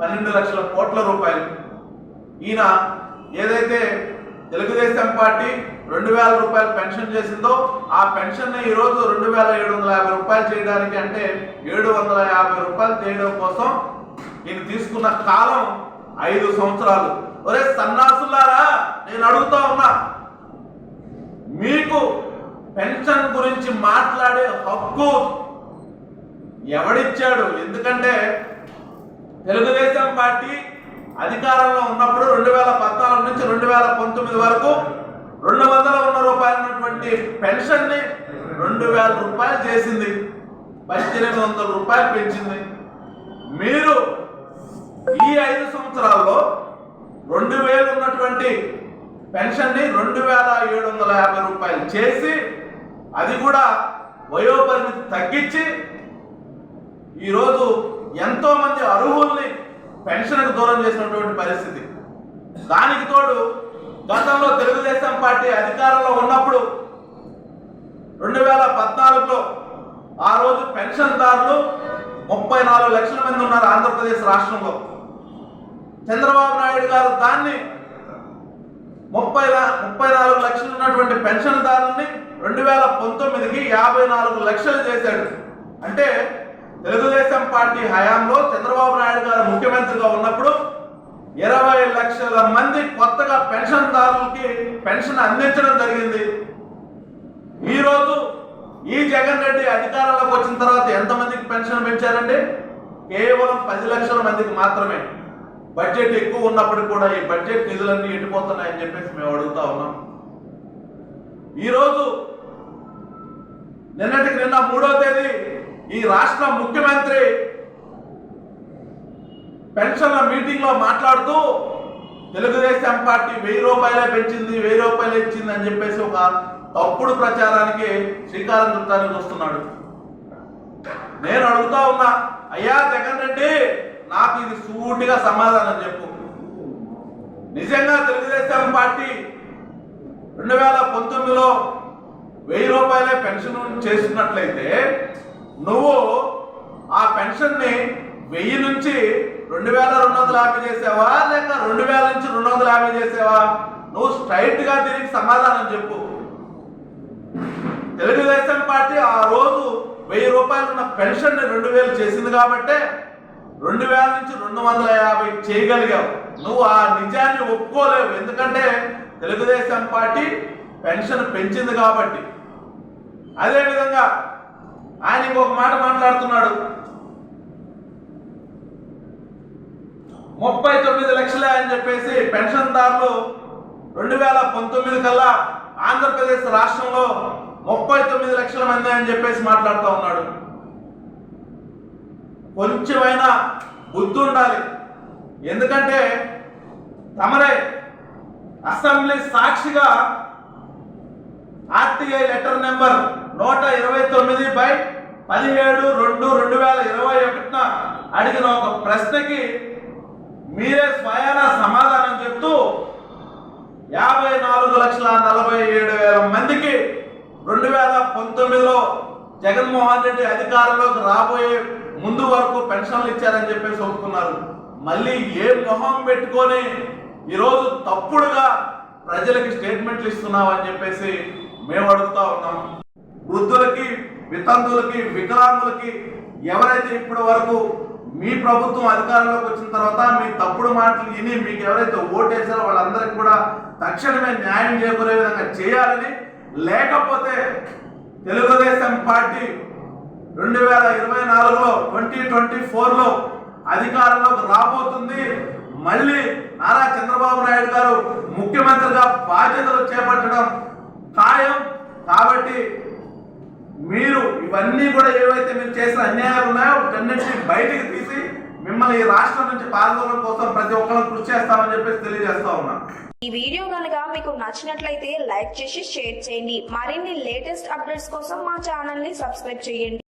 12 లక్షల కోట్ల రూపాయలు. ఈయన ఏదైతే తెలుగుదేశం పార్టీ 2000 రూపాయలు పెన్షన్ చేసిందో ఆ పెన్షన్ ఈరోజు 2750 రూపాయలు చేయడానికి, అంటే 750 రూపాయలు చేయడం కోసం ఈయన తీసుకున్న కాలం 5 సంవత్సరాలు. ఒరే సన్నాసులారా, నేను అడుగుతా ఉన్నా, మీకు పెన్షన్ గురించి మాట్లాడే హక్కు ఎవడిచ్చాడు? ఎందుకంటే తెలుగుదేశం పార్టీ అధికారంలో ఉన్నప్పుడు 2014 నుంచి 2019 వరకు 200 రూపాయలు ఉన్నటువంటి పెన్షన్ ని 2000 రూపాయలు చేసింది, 1800 రూపాయలు పెంచింది. మీరు ఈ 5 సంవత్సరాల్లో 2000 ఉన్నటువంటి పెన్షన్ ని 2750 రూపాయలు చేసి, అది కూడా వయోపరిమితి తగ్గించి ఈరోజు ఎంతో మంది అర్హుల్ని పెన్షన్కు దూరం చేసినటువంటి పరిస్థితి. దానికి తోడు గతంలో తెలుగుదేశం పార్టీ అధికారంలో ఉన్నప్పుడు 2014లో ఆ రోజు పెన్షన్దారులు 34 లక్షల మంది ఉన్నారు ఆంధ్రప్రదేశ్ రాష్ట్రంలో. చంద్రబాబు నాయుడు గారు దాన్ని 34 లక్షలు ఉన్నటువంటి పెన్షన్దారుల్ని 2019కి 54 లక్షలు చేశాడు. అంటే తెలుగుదేశం పార్టీ హయాంలో చంద్రబాబు నాయుడు గారు ముఖ్యమంత్రిగా ఉన్నప్పుడు 20 లక్షల మంది కొత్తగా పెన్షన్దారులకి పెన్షన్ అందించడం జరిగింది. ఈరోజు ఈ జగన్ రెడ్డి అధికారంలోకి వచ్చిన తర్వాత ఎంతమందికి పెన్షన్ పెంచారండి? కేవలం 10 లక్షల మందికి మాత్రమే. బడ్జెట్ ఎక్కువ ఉన్నప్పుడు కూడా ఈ బడ్జెట్ నిధులన్నీ ఎట్టిపోతున్నాయని చెప్పేసి మేము అడుగుతా ఉన్నాం. ఈరోజు నిన్నటికి నిన్న 3వ తేదీ ఈ రాష్ట్ర ముఖ్యమంత్రి పెన్షన్ల మీటింగ్ లో మాట్లాడుతూ తెలుగుదేశం పార్టీ 1000 రూపాయలే పెంచింది, 1000 రూపాయలు ఇచ్చింది అని చెప్పేసి ఒక తప్పుడు ప్రచారానికి శ్రీకారం చుట్టానికి వస్తున్నాడు. నేను అడుగుతా ఉన్నా, అయ్యా జగన్ రెడ్డి, నాకు ఇది సూటిగా సమాధానం చెప్పు. నిజంగా తెలుగుదేశం పార్టీ 2019లో 1000 రూపాయలే పెన్షన్ చేస్తున్నట్లయితే నువ్వు ఆ పెన్షన్ ని 1000 నుంచి 2250 చేసావా, లేక 2000 నుంచి 250 చేసావా? నువ్వు స్ట్రైట్ గా దీనికి సమాధానం చెప్పు. తెలుగుదేశం పార్టీ ఆ రోజు 1000 రూపాయలు ఉన్న పెన్షన్ ని 2000 చేసింది కాబట్టి 2000 నుంచి 250 చేయగలిగావు. నువ్వు ఆ నిజాన్ని ఒప్పుకోలేవు, ఎందుకంటే తెలుగుదేశం పార్టీ పెన్షన్ పెంచింది కాబట్టి. అదేవిధంగా ఆయన ఇంకొక మాట మాట్లాడుతున్నాడు, 39 లక్షలే అని చెప్పేసి పెన్షన్దారులు 2019 కల్లా ఆంధ్రప్రదేశ్ రాష్ట్రంలో 39 లక్షల మంది అని చెప్పేసి మాట్లాడుతూ ఉన్నాడు. కొంచెమైనా బుద్ధి ఉండాలి. ఎందుకంటే తమరే అసెంబ్లీ సాక్షిగా ఆర్టీఐ లెటర్ నెంబర్ 129/17/2/2021 అడిగిన ఒక ప్రశ్నకి మీరే స్వయాన సమాధానం చెప్తూ 54,47,000 మందికి 2019లో జగన్మోహన్ రెడ్డి అధికారంలోకి రాబోయే ముందు వరకు పెన్షన్లు ఇచ్చారని చెప్పేసి ఒప్పుకున్నారు. మళ్ళీ ఏ మొహం పెట్టుకొని ఈరోజు తప్పుడుగా ప్రజలకి స్టేట్మెంట్లు ఇస్తున్నావు అని చెప్పేసి మేము అడుగుతా ఉన్నాం. వృద్ధులకి, వితంతులకి, వికలాంగులకి ఎవరైతే ఇప్పటి వరకు మీ ప్రభుత్వం అధికారంలోకి వచ్చిన తర్వాత మీ తప్పుడు మాటలు విని మీకు ఎవరైతే ఓటేసారో వాళ్ళందరికీ కూడా తక్షణమే న్యాయం చేకూరే విధంగా చేయాలని, లేకపోతే తెలుగుదేశం పార్టీ 2024లో 2024లో అధికారంలోకి రాబోతుంది. మళ్ళీ నారా చంద్రబాబు నాయుడు గారు ముఖ్యమంత్రిగా బాధ్యతలు చేపట్టడం ఖాయం. కాబట్టి మీరు ఇవన్నీ కూడా ఏవైతే మీరు చేసిన అన్యాయాలు ఉన్నాయో వాటన్నిటిని బయటికి తీసి మిమ్మల్ని ఈ రాష్ట్రం నుంచి పాల్గొనడం కోసం ప్రతి ఒక్కరు కృషి చేస్తామని చెప్పేసి తెలియజేస్తా ఉన్నాం. ఈ వీడియో కనుక మీకు నచ్చినట్లయితే లైక్ చేసి షేర్ చేయండి. మరిన్ని లేటెస్ట్ అప్డేట్స్ కోసం మా ఛానల్ ని సబ్స్క్రైబ్ చేయండి.